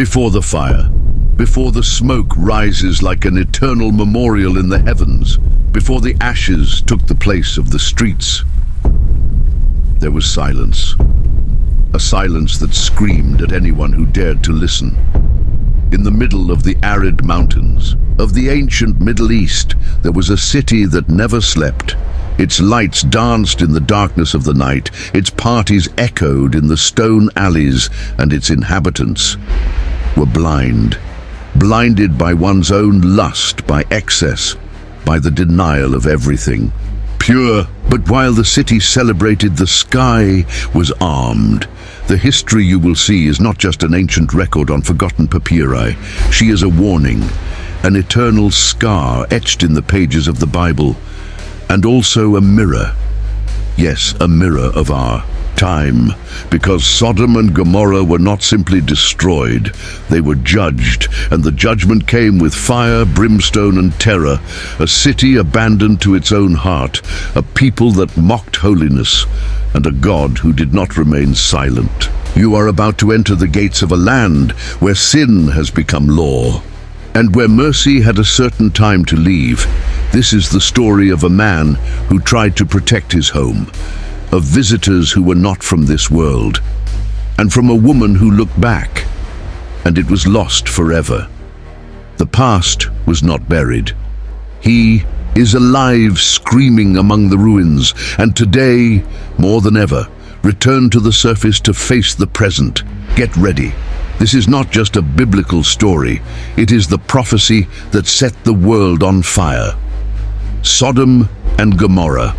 Before the fire, before the smoke rises like an eternal memorial in the heavens, before the ashes took the place of the streets, there was silence. A silence that screamed at anyone who dared to listen. In the middle of the arid mountains of the ancient Middle East, there was a city that never slept. Its lights danced in the darkness of the night, its parties echoed in the stone alleys, and its inhabitants were blinded by one's own lust, by excess, by the denial of everything. Pure, but while the city celebrated, the sky was armed. The history you will see is not just an ancient record on forgotten papyri. She is a warning, an eternal scar etched in the pages of the Bible, and also a mirror. Yes, a mirror of our time, because Sodom and Gomorrah were not simply destroyed, they were judged, and the judgment came with fire, brimstone, and terror, a city abandoned to its own heart, a people that mocked holiness, and a God who did not remain silent. You are about to enter the gates of a land where sin has become law, and where mercy had a certain time to leave. This is the story of a man who tried to protect his home, of visitors who were not from this world, and from a woman who looked back, and it was lost forever. The past was not buried. He is alive, screaming among the ruins, and today, more than ever, return to the surface to face the present. Get ready. This is not just a biblical story, it is the prophecy that set the world on fire. Sodom and Gomorrah.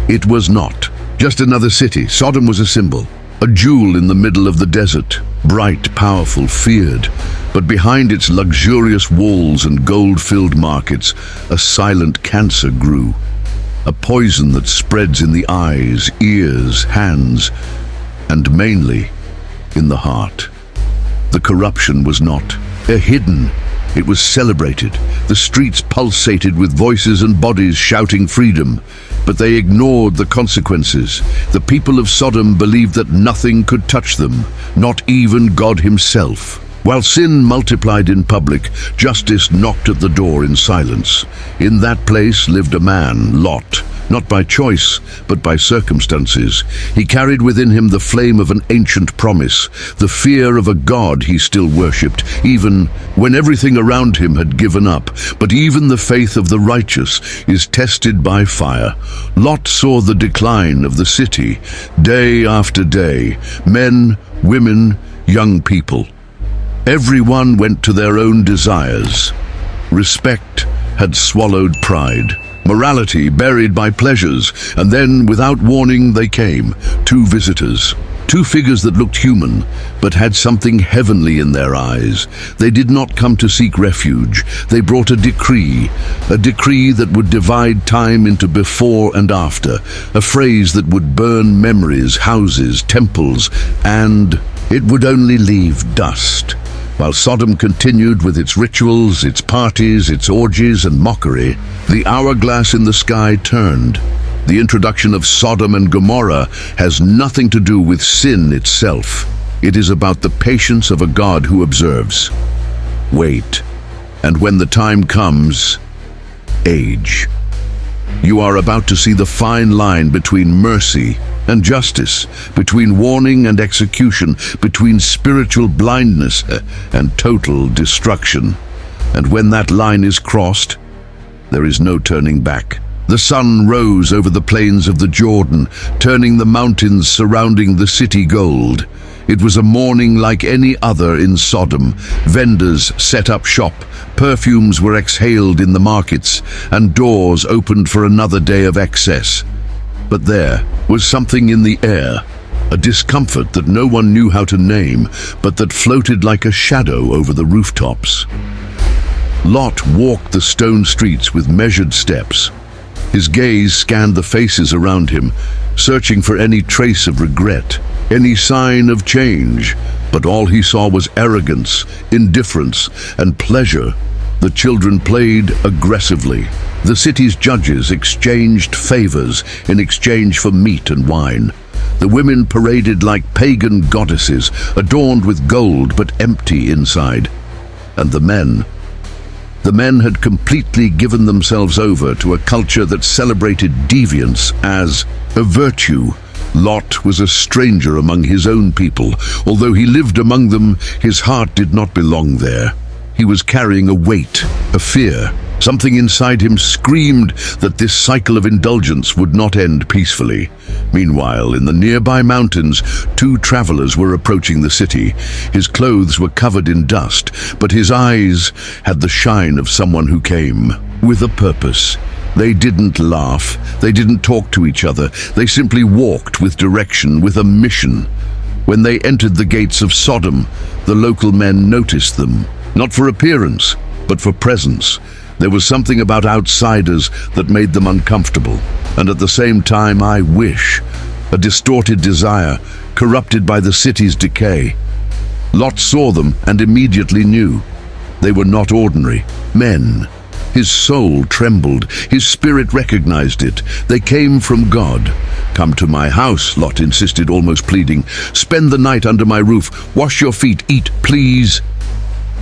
It was not just another city. Sodom was a symbol, a jewel in the middle of the desert, bright, powerful, feared. But behind its luxurious walls and gold-filled markets, a silent cancer grew, a poison that spreads in the eyes, ears, hands, and mainly in the heart. The corruption was not hidden, it was celebrated. The streets pulsated with voices and bodies shouting freedom, but they ignored the consequences. The people of Sodom believed that nothing could touch them, not even God himself. While sin multiplied in public, justice knocked at the door in silence. In that place lived a man, Lot, not by choice, but by circumstances. He carried within him the flame of an ancient promise, the fear of a God he still worshipped, even when everything around him had given up. But even the faith of the righteous is tested by fire. Lot saw the decline of the city, day after day, men, women, young people. Everyone went to their own desires. Respect had swallowed pride. Morality buried by pleasures, and then, without warning, they came. Two visitors. Two figures that looked human, but had something heavenly in their eyes. They did not come to seek refuge. They brought a decree that would divide time into before and after, a phrase that would burn memories, houses, temples, and it would only leave dust. While Sodom continued with its rituals, its parties, its orgies and mockery, the hourglass in the sky turned. The introduction of Sodom and Gomorrah has nothing to do with sin itself. It is about the patience of a God who observes. Wait, and when the time comes, age. You are about to see the fine line between mercy and justice, between warning and execution, between spiritual blindness and total destruction. And when that line is crossed, there is no turning back. The sun rose over the plains of the Jordan, turning the mountains surrounding the city gold. It was a morning like any other in Sodom. Vendors set up shop, perfumes were exhaled in the markets, and doors opened for another day of excess. But there was something in the air, a discomfort that no one knew how to name, but that floated like a shadow over the rooftops. Lot walked the stone streets with measured steps. His gaze scanned the faces around him, searching for any trace of regret, any sign of change. But all he saw was arrogance, indifference, and pleasure. The children played aggressively. The city's judges exchanged favors in exchange for meat and wine. The women paraded like pagan goddesses, adorned with gold but empty inside. And the men had completely given themselves over to a culture that celebrated deviance as a virtue. Lot was a stranger among his own people. Although he lived among them, his heart did not belong there. He was carrying a weight, a fear. Something inside him screamed that this cycle of indulgence would not end peacefully. Meanwhile, in the nearby mountains, two travelers were approaching the city. His clothes were covered in dust, but his eyes had the shine of someone who came with a purpose. They didn't laugh, they didn't talk to each other, they simply walked with direction, with a mission. When they entered the gates of Sodom, the local men noticed them, not for appearance, but for presence. There was something about outsiders that made them uncomfortable, and at the same time I wish, a distorted desire, corrupted by the city's decay. Lot saw them and immediately knew. They were not ordinary men. His soul trembled, his spirit recognized it. They came from God. "Come to my house," Lot insisted, almost pleading. "Spend the night under my roof. Wash your feet, eat, please."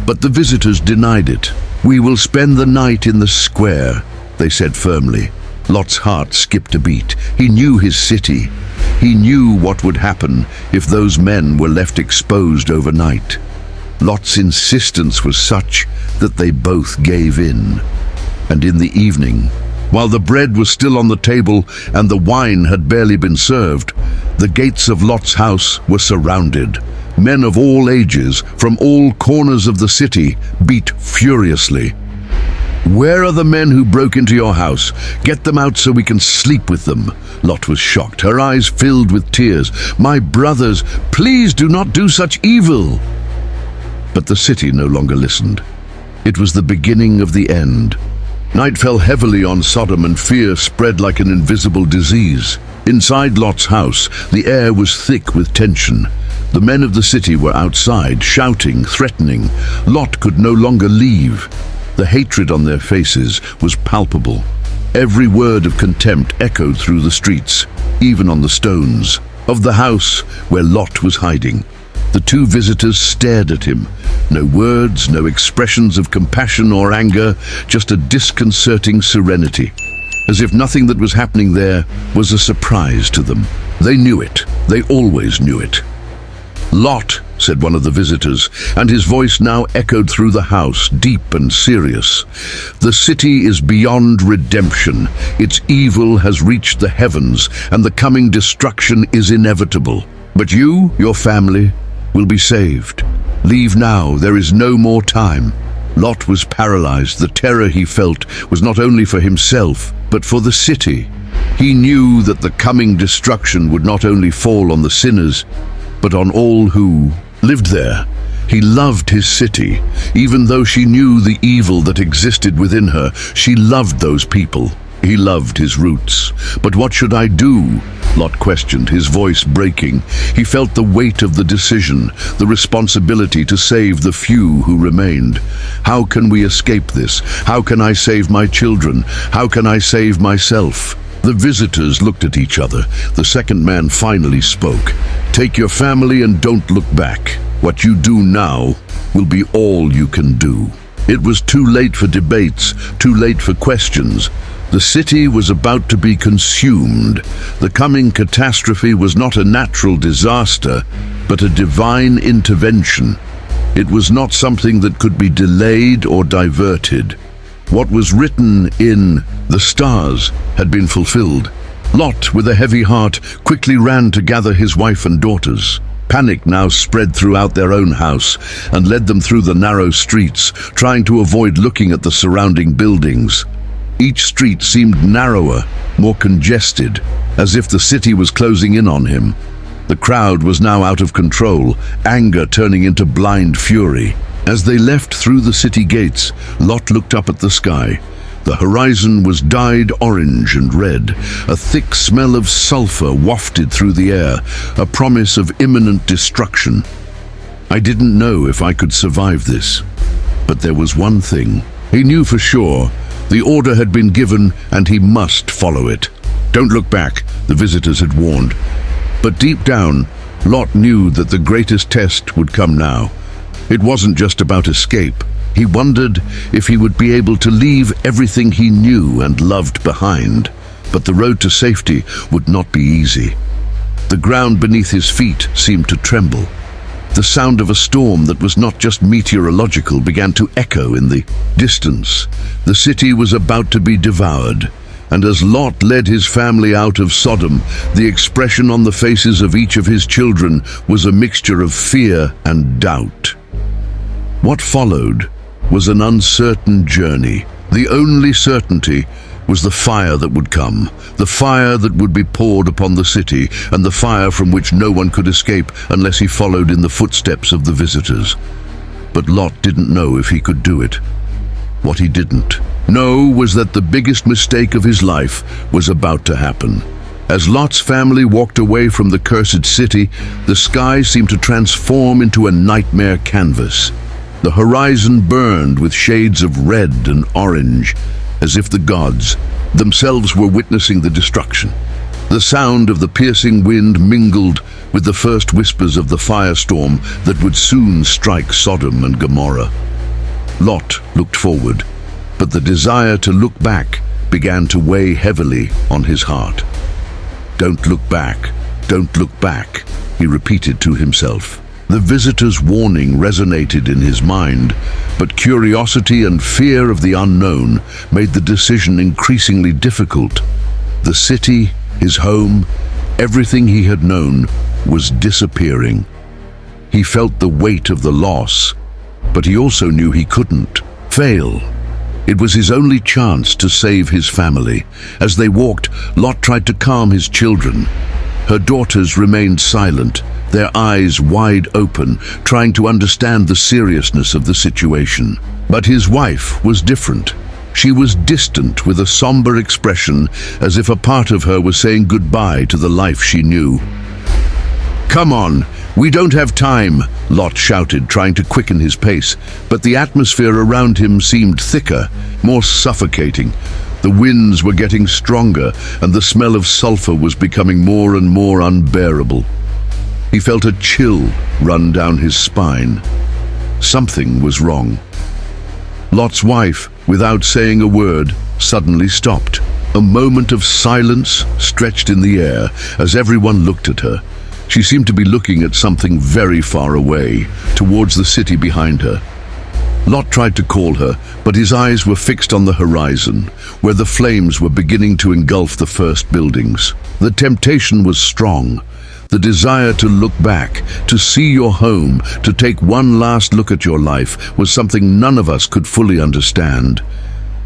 But the visitors denied it. "We will spend the night in the square," they said firmly. Lot's heart skipped a beat. He knew his city. He knew what would happen if those men were left exposed overnight. Lot's insistence was such that they both gave in. And in the evening, while the bread was still on the table and the wine had barely been served, the gates of Lot's house were surrounded. Men of all ages, from all corners of the city, beat furiously. "Where are the men who broke into your house? Get them out so we can sleep with them." Lot was shocked, her eyes filled with tears. "My brothers, please do not do such evil." But the city no longer listened. It was the beginning of the end. Night fell heavily on Sodom and fear spread like an invisible disease. Inside Lot's house, the air was thick with tension. The men of the city were outside, shouting, threatening. Lot could no longer leave. The hatred on their faces was palpable. Every word of contempt echoed through the streets, even on the stones of the house where Lot was hiding. The two visitors stared at him. No words, no expressions of compassion or anger, just a disconcerting serenity. As if nothing that was happening there was a surprise to them. They knew it. They always knew it. "Lot," said one of the visitors, and his voice now echoed through the house, deep and serious. "The city is beyond redemption. Its evil has reached the heavens, and the coming destruction is inevitable. But you, your family, will be saved. Leave now, there is no more time." Lot was paralyzed. The terror he felt was not only for himself, but for the city. He knew that the coming destruction would not only fall on the sinners, but on all who lived there. He loved his city. Even though she knew the evil that existed within her, she loved those people. He loved his roots. "But what should I do?" Lot questioned, his voice breaking. He felt the weight of the decision, the responsibility to save the few who remained. "How can we escape this? How can I save my children? How can I save myself?" The visitors looked at each other. The second man finally spoke. "Take your family and don't look back. What you do now will be all you can do." It was too late for debates, too late for questions. The city was about to be consumed. The coming catastrophe was not a natural disaster, but a divine intervention. It was not something that could be delayed or diverted. What was written in the stars had been fulfilled. Lot, with a heavy heart, quickly ran to gather his wife and daughters. Panic now spread throughout their own house and led them through the narrow streets, trying to avoid looking at the surrounding buildings. Each street seemed narrower, more congested, as if the city was closing in on him. The crowd was now out of control, anger turning into blind fury. As they left through the city gates, Lot looked up at the sky. The horizon was dyed orange and red. A thick smell of sulfur wafted through the air, a promise of imminent destruction. I didn't know if I could survive this. But there was one thing. He knew for sure. The order had been given, and he must follow it. "Don't look back," the visitors had warned. But deep down, Lot knew that the greatest test would come now. It wasn't just about escape. He wondered if he would be able to leave everything he knew and loved behind. But the road to safety would not be easy. The ground beneath his feet seemed to tremble. The sound of a storm that was not just meteorological began to echo in the distance. The city was about to be devoured, and as Lot led his family out of Sodom, the expression on the faces of each of his children was a mixture of fear and doubt. What followed was an uncertain journey. The only certainty was the fire that would come, the fire that would be poured upon the city, and the fire from which no one could escape unless he followed in the footsteps of the visitors. But Lot didn't know if he could do it. What he didn't know was that the biggest mistake of his life was about to happen. As Lot's family walked away from the cursed city, the sky seemed to transform into a nightmare canvas. The horizon burned with shades of red and orange, as if the gods themselves were witnessing the destruction. The sound of the piercing wind mingled with the first whispers of the firestorm that would soon strike Sodom and Gomorrah. Lot looked forward, but the desire to look back began to weigh heavily on his heart. "Don't look back, don't look back," he repeated to himself. The visitor's warning resonated in his mind, but curiosity and fear of the unknown made the decision increasingly difficult. The city, his home, everything he had known was disappearing. He felt the weight of the loss, but he also knew he couldn't fail. It was his only chance to save his family. As they walked, Lot tried to calm his children. Her daughters remained silent, their eyes wide open, trying to understand the seriousness of the situation. But his wife was different. She was distant with a somber expression, as if a part of her was saying goodbye to the life she knew. "Come on, we don't have time," Lot shouted, trying to quicken his pace, but the atmosphere around him seemed thicker, more suffocating. The winds were getting stronger, and the smell of sulfur was becoming more and more unbearable. He felt a chill run down his spine. Something was wrong. Lot's wife, without saying a word, suddenly stopped. A moment of silence stretched in the air as everyone looked at her. She seemed to be looking at something very far away, towards the city behind her. Lot tried to call her, but his eyes were fixed on the horizon, where the flames were beginning to engulf the first buildings. The temptation was strong. The desire to look back, to see your home, to take one last look at your life, was something none of us could fully understand.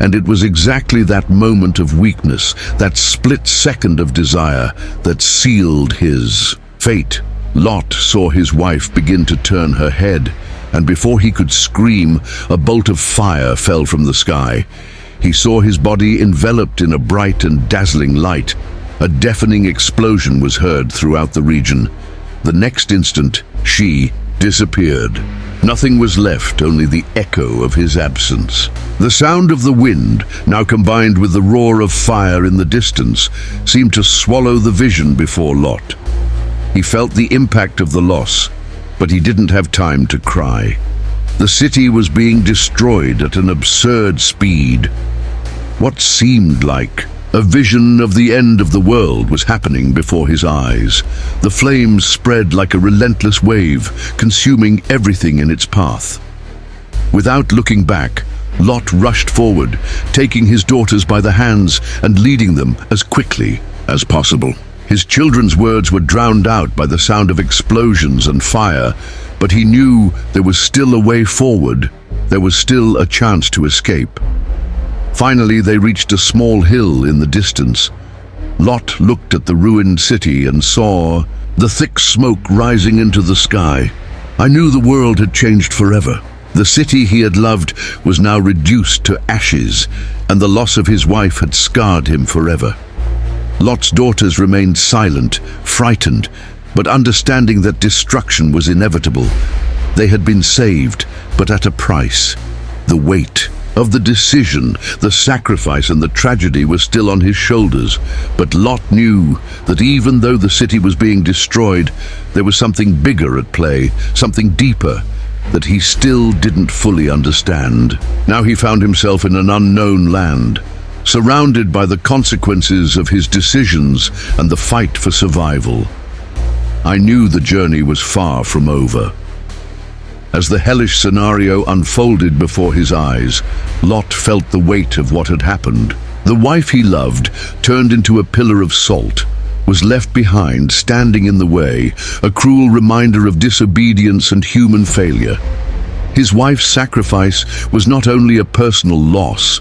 And it was exactly that moment of weakness, that split second of desire, that sealed his fate. Lot saw his wife begin to turn her head, and before he could scream, a bolt of fire fell from the sky. He saw his body enveloped in a bright and dazzling light. A deafening explosion was heard throughout the region. The next instant, she disappeared. Nothing was left, only the echo of his absence. The sound of the wind, now combined with the roar of fire in the distance, seemed to swallow the vision before Lot. He felt the impact of the loss, but he didn't have time to cry. The city was being destroyed at an absurd speed. What seemed like a vision of the end of the world was happening before his eyes. The flames spread like a relentless wave, consuming everything in its path. Without looking back, Lot rushed forward, taking his daughters by the hands and leading them as quickly as possible. His children's words were drowned out by the sound of explosions and fire, but he knew there was still a way forward. There was still a chance to escape. Finally, they reached a small hill in the distance. Lot looked at the ruined city and saw the thick smoke rising into the sky. I knew the world had changed forever. The city he had loved was now reduced to ashes, and the loss of his wife had scarred him forever. Lot's daughters remained silent, frightened, but understanding that destruction was inevitable. They had been saved, but at a price. The weight of the decision. The sacrifice and the tragedy were still on his shoulders, but Lot knew that even though the city was being destroyed, there was something bigger at play, something deeper, that he still didn't fully understand. Now he found himself in an unknown land, surrounded by the consequences of his decisions and the fight for survival. I knew the journey was far from over. As the hellish scenario unfolded before his eyes, Lot felt the weight of what had happened. The wife he loved, turned into a pillar of salt, was left behind, standing in the way, a cruel reminder of disobedience and human failure. His wife's sacrifice was not only a personal loss,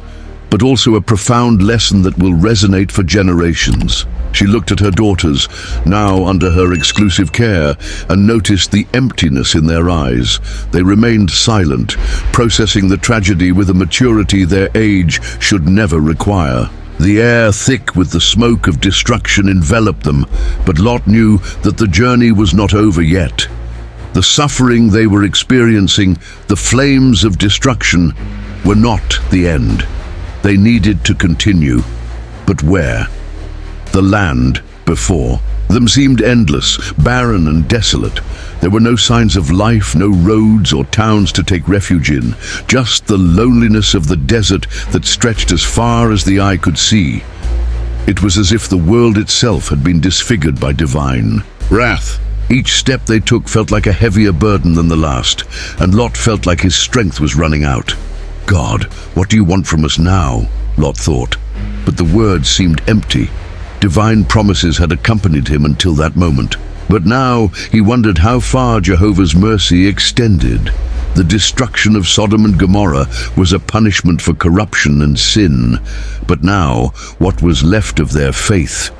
but also a profound lesson that will resonate for generations. She looked at her daughters, now under her exclusive care, and noticed the emptiness in their eyes. They remained silent, processing the tragedy with a maturity their age should never require. The air, thick with the smoke of destruction, enveloped them, but Lot knew that the journey was not over yet. The suffering they were experiencing, the flames of destruction, were not the end. They needed to continue. But where? The land before them seemed endless, barren and desolate. There were no signs of life, no roads or towns to take refuge in, just the loneliness of the desert that stretched as far as the eye could see. It was as if the world itself had been disfigured by divine wrath. Each step they took felt like a heavier burden than the last, and Lot felt like his strength was running out. God, what do you want from us now? Lot thought. But the words seemed empty. Divine promises had accompanied him until that moment. But now he wondered how far Jehovah's mercy extended. The destruction of Sodom and Gomorrah was a punishment for corruption and sin. But now, what was left of their faith,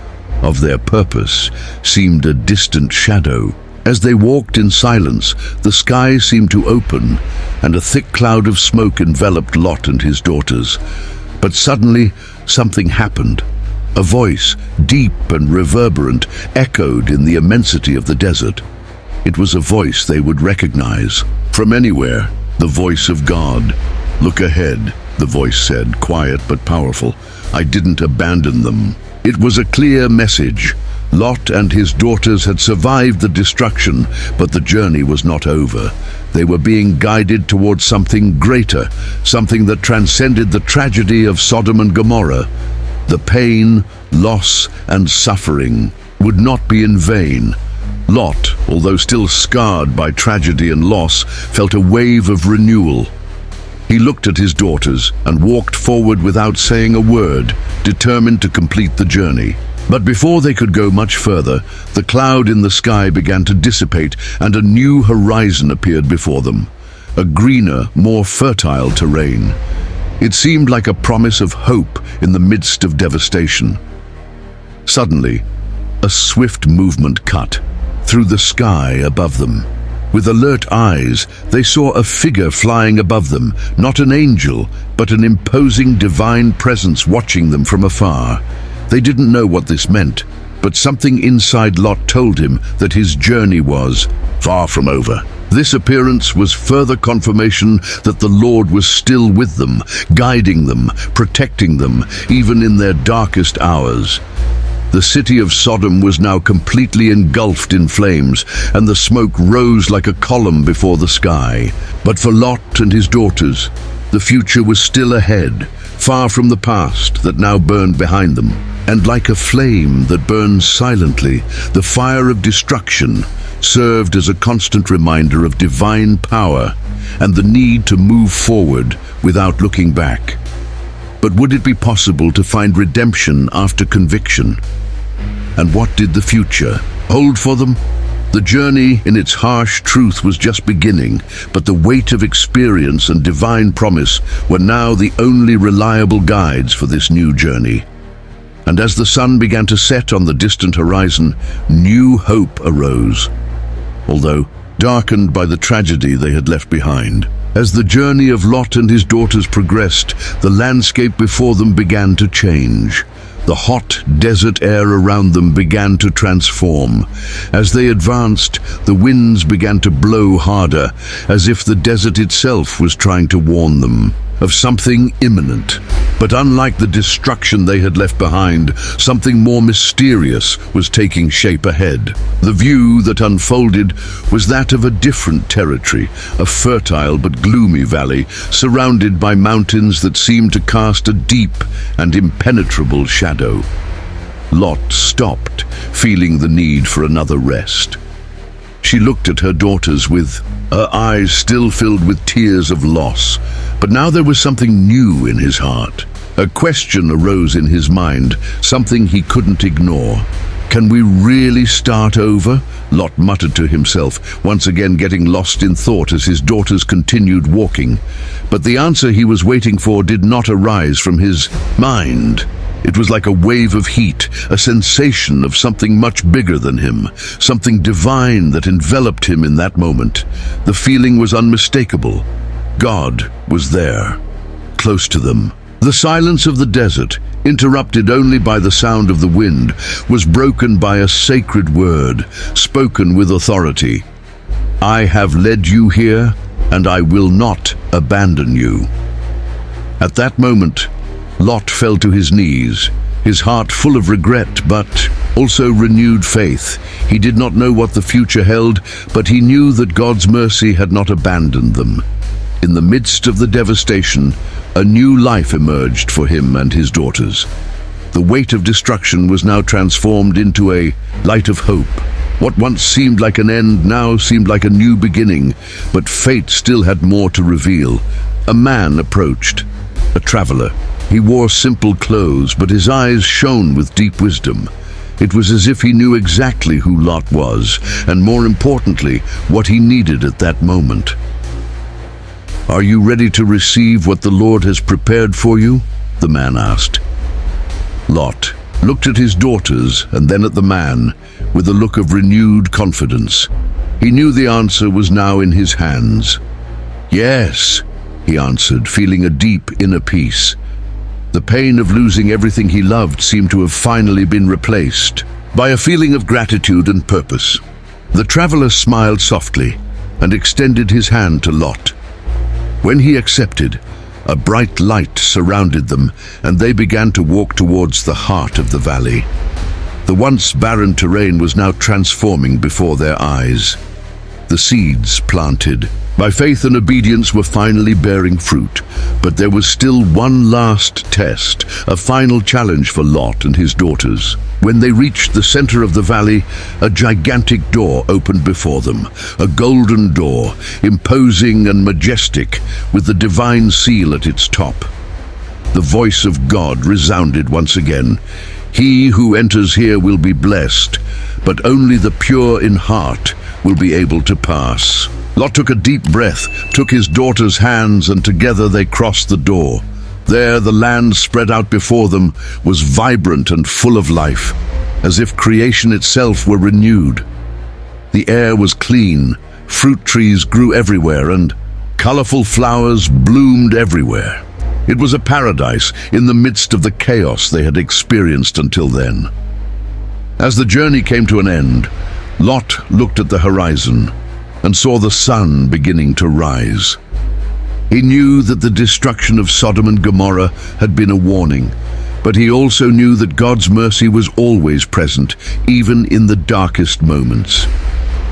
of their purpose, seemed a distant shadow. As they walked in silence, the sky seemed to open, and a thick cloud of smoke enveloped Lot and his daughters. But suddenly, something happened. A voice, deep and reverberant, echoed in the immensity of the desert. It was a voice they would recognize from anywhere, the voice of God. "Look ahead," the voice said, quiet but powerful. "I didn't abandon them." It was a clear message. Lot and his daughters had survived the destruction, but the journey was not over. They were being guided towards something greater, something that transcended the tragedy of Sodom and Gomorrah. The pain, loss, and suffering would not be in vain. Lot, although still scarred by tragedy and loss, felt a wave of renewal. He looked at his daughters and walked forward without saying a word, determined to complete the journey. But before they could go much further, the cloud in the sky began to dissipate and a new horizon appeared before them, a greener, more fertile terrain. It seemed like a promise of hope in the midst of devastation. Suddenly, a swift movement cut through the sky above them. With alert eyes, they saw a figure flying above them, not an angel, but an imposing divine presence watching them from afar. They didn't know what this meant, but something inside Lot told him that his journey was far from over. This appearance was further confirmation that the Lord was still with them, guiding them, protecting them, even in their darkest hours. The city of Sodom was now completely engulfed in flames, and the smoke rose like a column before the sky. But for Lot and his daughters, the future was still ahead, far from the past that now burned behind them. And like a flame that burns silently, the fire of destruction served as a constant reminder of divine power and the need to move forward without looking back. But would it be possible to find redemption after conviction? And what did the future hold for them? The journey, in its harsh truth, was just beginning, but the weight of experience and divine promise were now the only reliable guides for this new journey. And as the sun began to set on the distant horizon, new hope arose, although darkened by the tragedy they had left behind. As the journey of Lot and his daughters progressed, the landscape before them began to change. The hot desert air around them began to transform. As they advanced, the winds began to blow harder, as if the desert itself was trying to warn them of something imminent. But unlike the destruction they had left behind, something more mysterious was taking shape ahead. The view that unfolded was that of a different territory, a fertile but gloomy valley, surrounded by mountains that seemed to cast a deep and impenetrable shadow. Lot stopped, feeling the need for another rest. She looked at her daughters with her eyes still filled with tears of loss, but now there was something new in his heart. A question arose in his mind, something he couldn't ignore. Can we really start over? Lot muttered to himself, once again getting lost in thought as his daughters continued walking. But the answer he was waiting for did not arise from his mind. It was like a wave of heat, a sensation of something much bigger than him, something divine that enveloped him in that moment. The feeling was unmistakable. God was there, close to them. The silence of the desert, interrupted only by the sound of the wind, was broken by a sacred word, spoken with authority. I have led you here, and I will not abandon you. At that moment, Lot fell to his knees, his heart full of regret, but also renewed faith. He did not know what the future held, but he knew that God's mercy had not abandoned them. In the midst of the devastation, a new life emerged for him and his daughters. The weight of destruction was now transformed into a light of hope. What once seemed like an end now seemed like a new beginning, but fate still had more to reveal. A man approached, a traveler. He wore simple clothes, but his eyes shone with deep wisdom. It was as if he knew exactly who Lot was, and more importantly, what he needed at that moment. Are you ready to receive what the Lord has prepared for you? The man asked. Lot looked at his daughters and then at the man with a look of renewed confidence. He knew the answer was now in his hands. Yes, he answered, feeling a deep inner peace. The pain of losing everything he loved seemed to have finally been replaced by a feeling of gratitude and purpose. The traveler smiled softly and extended his hand to Lot. When he accepted, a bright light surrounded them, and they began to walk towards the heart of the valley. The once barren terrain was now transforming before their eyes. The seeds planted by faith and obedience were finally bearing fruit, but there was still one last test, a final challenge for Lot and his daughters. When they reached the center of the valley, a gigantic door opened before them, a golden door, imposing and majestic, with the divine seal at its top. The voice of God resounded once again. He who enters here will be blessed, but only the pure in heart will be able to pass. Lot took a deep breath, took his daughter's hands, and together they crossed the door. There, the land spread out before them was vibrant and full of life, as if creation itself were renewed. The air was clean, fruit trees grew everywhere, and colorful flowers bloomed everywhere. It was a paradise in the midst of the chaos they had experienced until then. As the journey came to an end, Lot looked at the horizon and saw the sun beginning to rise. He knew that the destruction of Sodom and Gomorrah had been a warning, but he also knew that God's mercy was always present, even in the darkest moments.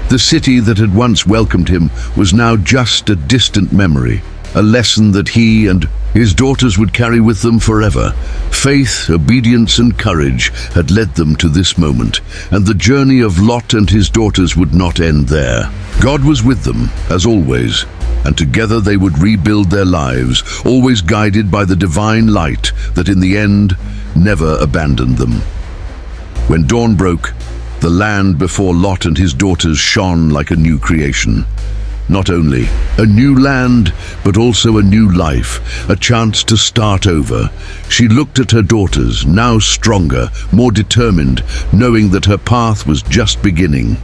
The city that had once welcomed him was now just a distant memory, a lesson that he and his daughters would carry with them forever. Faith, obedience, and courage had led them to this moment, and the journey of Lot and his daughters would not end there. God was with them, as always, and together they would rebuild their lives, always guided by the divine light that in the end never abandoned them. When dawn broke, the land before Lot and his daughters shone like a new creation. Not only a new land, but also a new life, a chance to start over. She looked at her daughters, now stronger, more determined, knowing that her path was just beginning.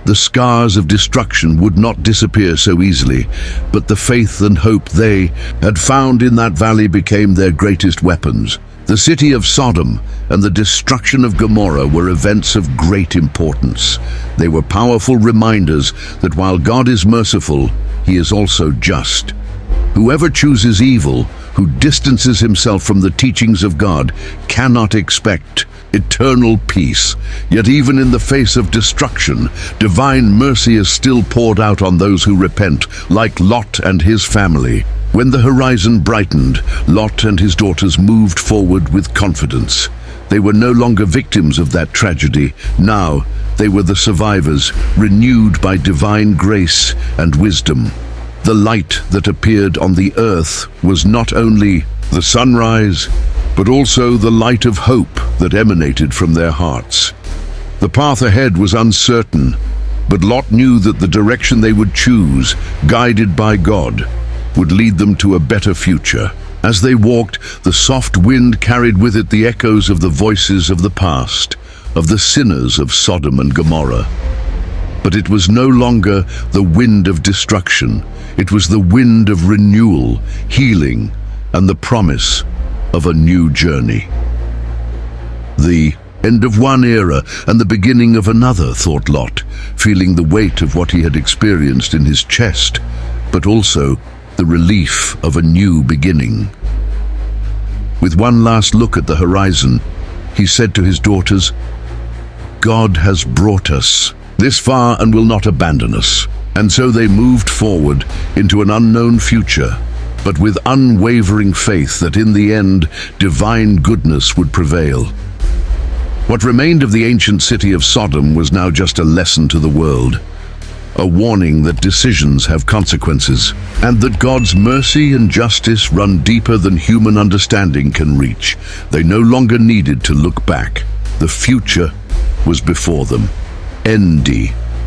The scars of destruction would not disappear so easily, but the faith and hope they had found in that valley became their greatest weapons. The city of Sodom and the destruction of Gomorrah were events of great importance. They were powerful reminders that while God is merciful, He is also just. Whoever chooses evil, who distances himself from the teachings of God, cannot expect eternal peace. Yet even in the face of destruction, divine mercy is still poured out on those who repent, like Lot and his family. When the horizon brightened, Lot and his daughters moved forward with confidence. They were no longer victims of that tragedy. Now they were the survivors, renewed by divine grace and wisdom. The light that appeared on the earth was not only the sunrise, but also the light of hope that emanated from their hearts. The path ahead was uncertain, but Lot knew that the direction they would choose, guided by God, would lead them to a better future. As they walked, the soft wind carried with it the echoes of the voices of the past, of the sinners of Sodom and Gomorrah. But it was no longer the wind of destruction. It was the wind of renewal, healing, and the promise of a new journey. The end of one era and the beginning of another, thought Lot, feeling the weight of what he had experienced in his chest, but also the relief of a new beginning. With one last look at the horizon, he said to his daughters, "God has brought us this far and will not abandon us." And so they moved forward into an unknown future, but with unwavering faith that in the end, divine goodness would prevail. What remained of the ancient city of Sodom was now just a lesson to the world, a warning that decisions have consequences, and that God's mercy and justice run deeper than human understanding can reach. They no longer needed to look back. The future was before them. ND.